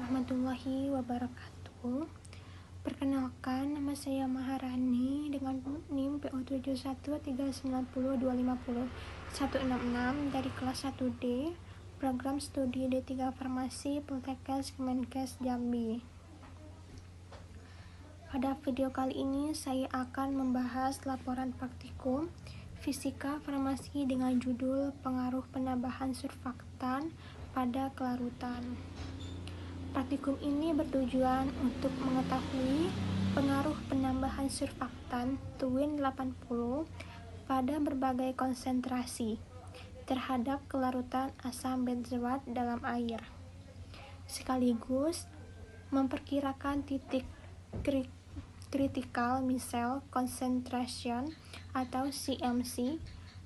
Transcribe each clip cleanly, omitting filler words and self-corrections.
warahmatullahi wabarakatuh. Perkenalkan, nama saya Maharani dengan NIM PO71390250166 dari kelas 1D, program studi D3 Farmasi Poltekkes Kemenkes Jambi. Pada video kali ini saya akan membahas laporan praktikum Fisika Farmasi dengan judul Pengaruh Penambahan Surfaktan pada Kelarutan. Praktikum ini bertujuan untuk mengetahui pengaruh penambahan surfaktan Twin 80 pada berbagai konsentrasi terhadap kelarutan asam benzoat dalam air, sekaligus memperkirakan titik critical micelle concentration atau CMC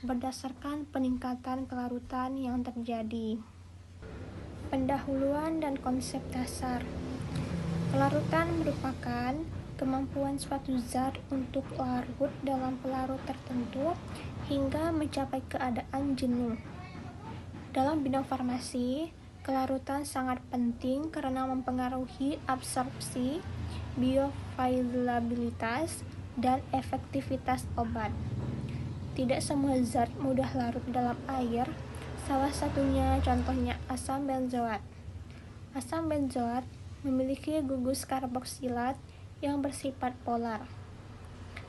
berdasarkan peningkatan kelarutan yang terjadi. Pendahuluan dan konsep dasar. Kelarutan merupakan kemampuan suatu zat untuk larut dalam pelarut tertentu hingga mencapai keadaan jenuh. Dalam bidang farmasi, kelarutan sangat penting karena mempengaruhi absorpsi, bioavailabilitas, dan efektivitas obat. Tidak semua zat mudah larut dalam air. Salah satunya contohnya asam benzoat. Asam benzoat memiliki gugus karboksilat yang bersifat polar.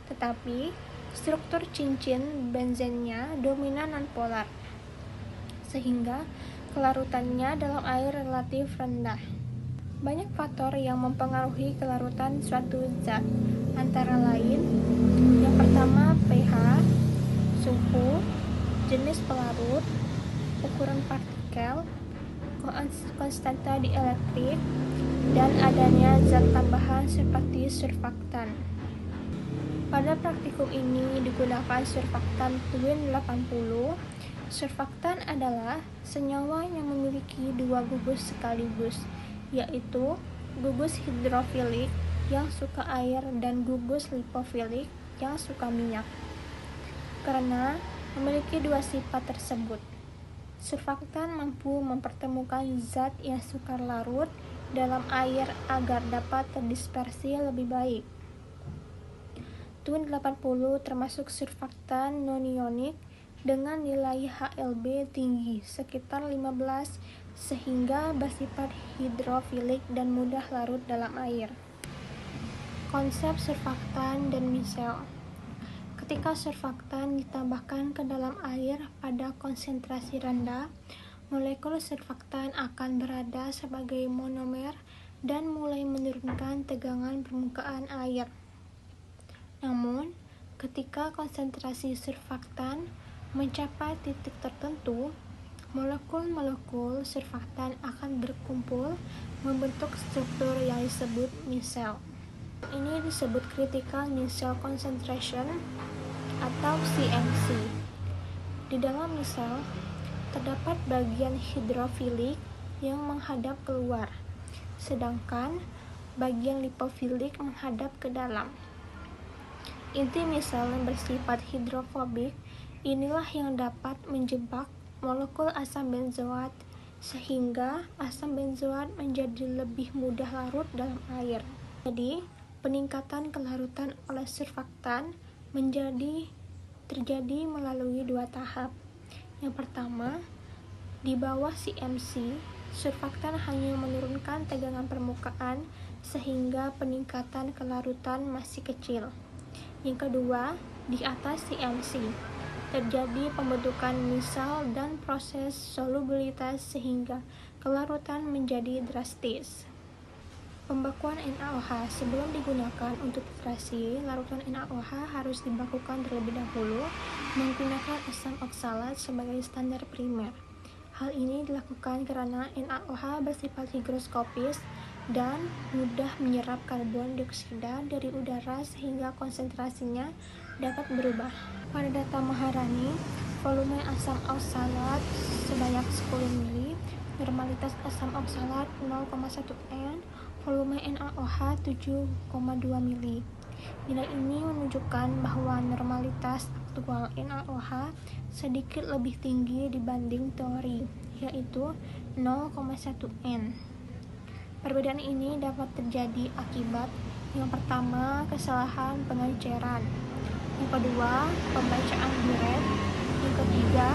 Tetapi struktur cincin benzennya dominan nonpolar, sehingga kelarutannya dalam air relatif rendah. Banyak faktor yang mempengaruhi kelarutan suatu zat, antara lain yang pertama pH, suhu, jenis pelarut, ukuran partikel, konstanta dielektrik, dan adanya zat tambahan seperti surfaktan. Pada praktikum ini digunakan surfaktan Twin 80. Surfaktan adalah senyawa yang memiliki dua gugus sekaligus, yaitu gugus hidrofilik yang suka air dan gugus lipofilik yang suka minyak. Karena memiliki dua sifat tersebut, surfaktan mampu mempertemukan zat yang sukar larut dalam air agar dapat terdispersi lebih baik. Twin 80 termasuk surfaktan non-ionik dengan nilai HLB tinggi, sekitar 15, sehingga bersifat hidrofilik dan mudah larut dalam air. Konsep surfaktan dan micelle. Ketika surfaktan ditambahkan ke dalam air pada konsentrasi rendah, molekul surfaktan akan berada sebagai monomer dan mulai menurunkan tegangan permukaan air. Namun, ketika konsentrasi surfaktan mencapai titik tertentu, molekul-molekul surfaktan akan berkumpul membentuk struktur yang disebut micelle. Ini disebut critical micelle concentration atau CMC. Di dalam micelle terdapat bagian hidrofilik yang menghadap keluar, sedangkan bagian lipofilik menghadap ke dalam. Inti micelle yang bersifat hidrofobik inilah yang dapat menjebak molekul asam benzoat sehingga asam benzoat menjadi lebih mudah larut dalam air. Jadi, peningkatan kelarutan oleh surfaktan terjadi melalui dua tahap. Yang pertama, di bawah CMC, surfaktan hanya menurunkan tegangan permukaan sehingga peningkatan kelarutan masih kecil. Yang kedua, di atas CMC, terjadi pembentukan micelle dan proses solubilitas sehingga kelarutan menjadi drastis. Pembekuan NaOH. Sebelum digunakan untuk filtrasi, larutan NaOH harus dibakukan terlebih dahulu menggunakan asam oksalat sebagai standar primer. Hal ini dilakukan karena NaOH bersifat higroskopis dan mudah menyerap karbon dioksida dari udara sehingga konsentrasinya dapat berubah. Pada data Maharani, volume asam oksalat sebanyak 10 ml, normalitas asam oksalat 0,1 N, volume NaOH 7,2 ml. Nilai ini menunjukkan bahwa normalitas aktual NaOH sedikit lebih tinggi dibanding teori, yaitu 0,1 N. Perbedaan ini dapat terjadi akibat yang pertama, kesalahan pengenceran, yang kedua, pembacaan duret, yang ketiga,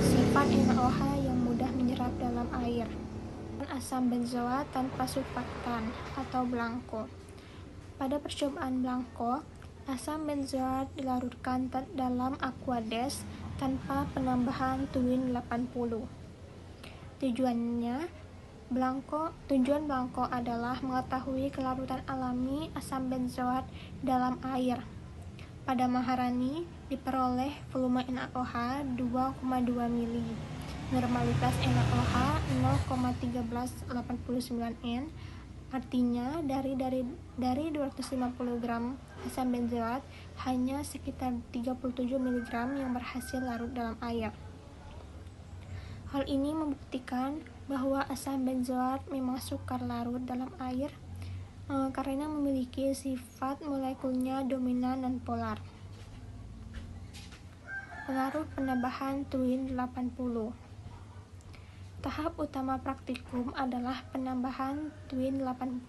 sifat NaOH yang mudah menyerap dalam air. Asam benzoat tanpa surfaktan atau blanko. Pada percobaan blanko, asam benzoat dilarutkan dalam aqueous tanpa penambahan Twin 80. Tujuan blanko adalah mengetahui kelarutan alami asam benzoat dalam air. Pada Maharani diperoleh volume NaOH 2,2 mili, normalitas NaOH 0,1389 N. Artinya dari 250 gram asam benzoat hanya sekitar 37 mg yang berhasil larut dalam air. Hal ini membuktikan bahwa asam benzoat memang sukar larut dalam air karena memiliki sifat molekulnya dominan dan polar. Pengaruh penambahan Twin 80. Tahap utama praktikum adalah penambahan Twin 80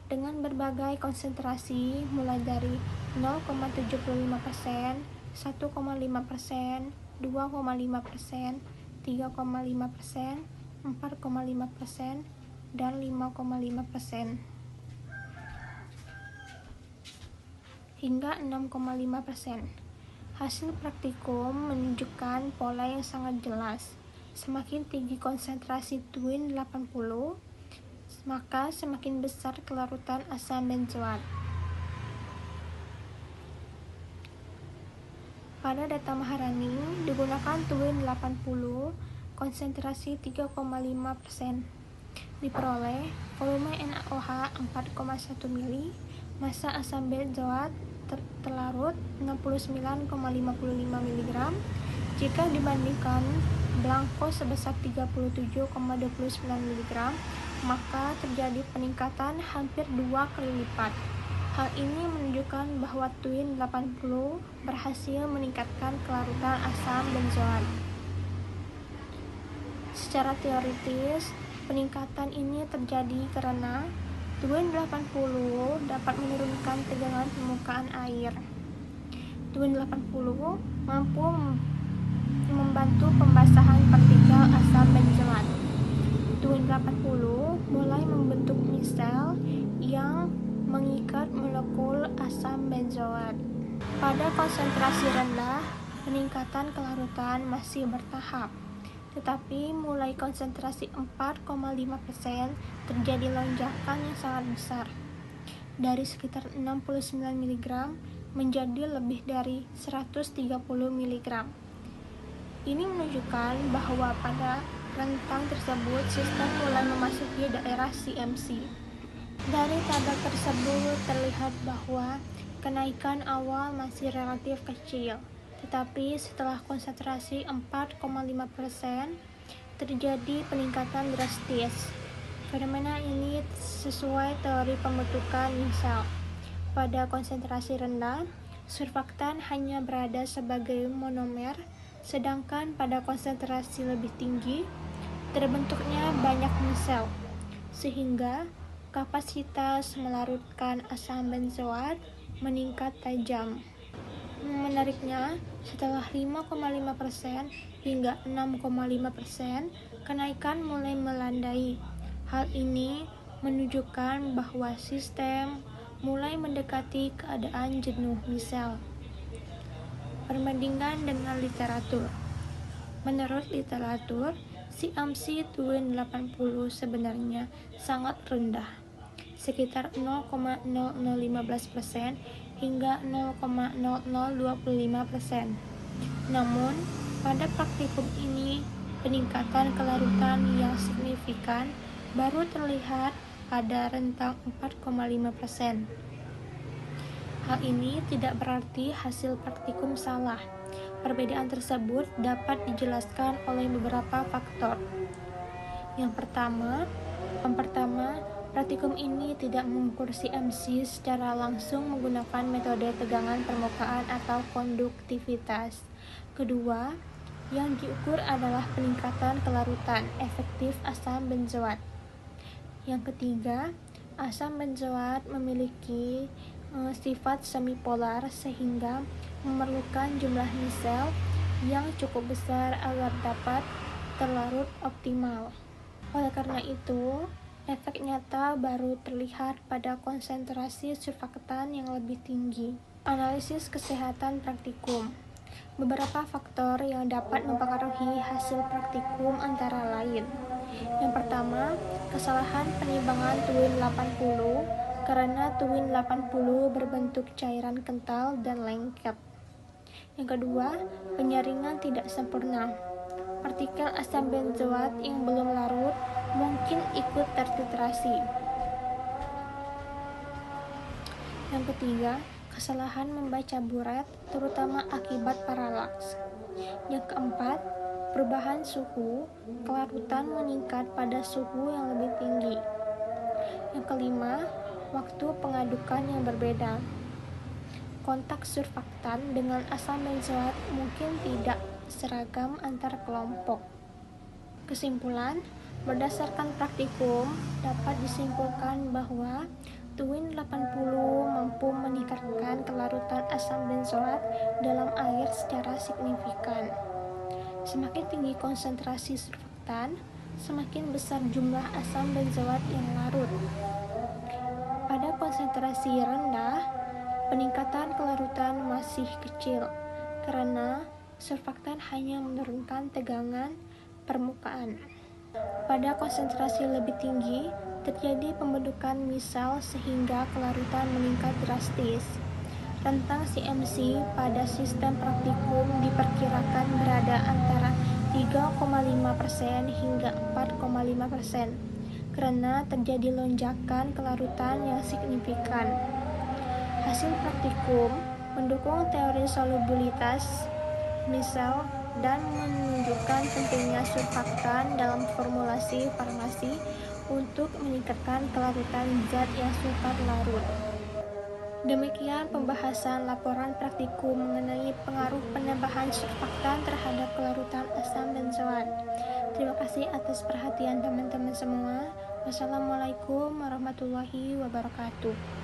dengan berbagai konsentrasi mulai dari 0,75%, 1,5%, 2,5%, 3,5%, 4,5%, dan 5,5%, hingga 6,5%. Hasil praktikum menunjukkan pola yang sangat jelas. Semakin tinggi konsentrasi Twin 80, maka semakin besar kelarutan asam benzoat. Pada data Maharani digunakan Twin 80 konsentrasi 3,5%. Diperoleh volume NaOH 4,1 mili, massa asam benzoat terlarut 69,55 mg. Jika dibandingkan blanko sebesar 37,29 mg, maka terjadi peningkatan hampir 2 kali lipat. Hal ini menunjukkan bahwa Twin 80 berhasil meningkatkan kelarutan asam benzoat. Secara teoritis, peningkatan ini terjadi karena Twin 80 dapat menurunkan tegangan permukaan air. Twin 80 mampu membantu pembasahan partikel asam benzoat. Twin 80 mulai membentuk misel yang mengikat molekul asam benzoat. Pada konsentrasi rendah, peningkatan kelarutan masih bertahap, tetapi mulai konsentrasi 4,5% terjadi lonjakan yang sangat besar, dari sekitar 69 mg menjadi lebih dari 130 mg. Ini menunjukkan bahwa pada rentang tersebut sistem mulai memasuki daerah CMC. Dari tabel tersebut terlihat bahwa kenaikan awal masih relatif kecil, tetapi setelah konsentrasi 4,5% terjadi peningkatan drastis. Fenomena ini sesuai teori pembentukan misel. Pada konsentrasi rendah, surfaktan hanya berada sebagai monomer, sedangkan pada konsentrasi lebih tinggi terbentuknya banyak misel, sehingga kapasitas melarutkan asam benzoat meningkat tajam. Menariknya, setelah 5,5% hingga 6,5%, kenaikan mulai melandai. Hal ini menunjukkan bahwa sistem mulai mendekati keadaan jenuh misel. Perbandingan dengan literatur. Menurut literatur, CMC Twin 80 sebenarnya sangat rendah, sekitar 0,0015% hingga 0,0025%. Namun, pada praktikum ini, peningkatan kelarutan yang signifikan baru terlihat pada rentang 4,5%. Hal ini tidak berarti hasil praktikum salah. Perbedaan tersebut dapat dijelaskan oleh beberapa faktor. Yang pertama, praktikum ini tidak mengukur CMC secara langsung menggunakan metode tegangan permukaan atau konduktivitas. Kedua, yang diukur adalah peningkatan kelarutan efektif asam benzoat. Yang ketiga, asam benzoat memiliki sifat semipolar sehingga memerlukan jumlah misel yang cukup besar agar dapat terlarut optimal. Oleh karena itu, efek nyata baru terlihat pada konsentrasi surfaktan yang lebih tinggi. Analisis kesehatan praktikum. Beberapa faktor yang dapat mempengaruhi hasil praktikum antara lain. Yang pertama, kesalahan penimbangan tuin 80 karena tuin 80 berbentuk cairan kental dan lengket. Yang kedua, penyaringan tidak sempurna. Partikel asam benzoat yang belum larut mungkin ikut terfiltrasi. Yang ketiga, kesalahan membaca buret, terutama akibat paralaks. Yang keempat, perubahan suhu, kelarutan meningkat pada suhu yang lebih tinggi. Yang kelima, waktu pengadukan yang berbeda. Kontak surfaktan dengan asam benzoat mungkin tidak seragam antar kelompok. Kesimpulan, berdasarkan praktikum, dapat disimpulkan bahwa tuin 80 mampu meningkatkan kelarutan asam benzoat dalam air secara signifikan. Semakin tinggi konsentrasi surfaktan, semakin besar jumlah asam benzoat yang larut. Pada konsentrasi rendah, peningkatan kelarutan masih kecil karena surfaktan hanya menurunkan tegangan permukaan. Pada konsentrasi lebih tinggi, terjadi pembentukan misal sehingga kelarutan meningkat drastis. Rentang CMC pada sistem praktikum diperkirakan berada antara 3,5% hingga 4,5% karena terjadi lonjakan kelarutan yang signifikan. Hasil praktikum mendukung teori solubilitas misal dan menunjukkan pentingnya surfaktan dalam formulasi farmasi untuk meningkatkan kelarutan zat yang sifat larut. Demikian pembahasan laporan praktikum mengenai pengaruh penambahan surfaktan terhadap kelarutan asam benzoat. Terima kasih atas perhatian teman-teman semua. Wassalamualaikum warahmatullahi wabarakatuh.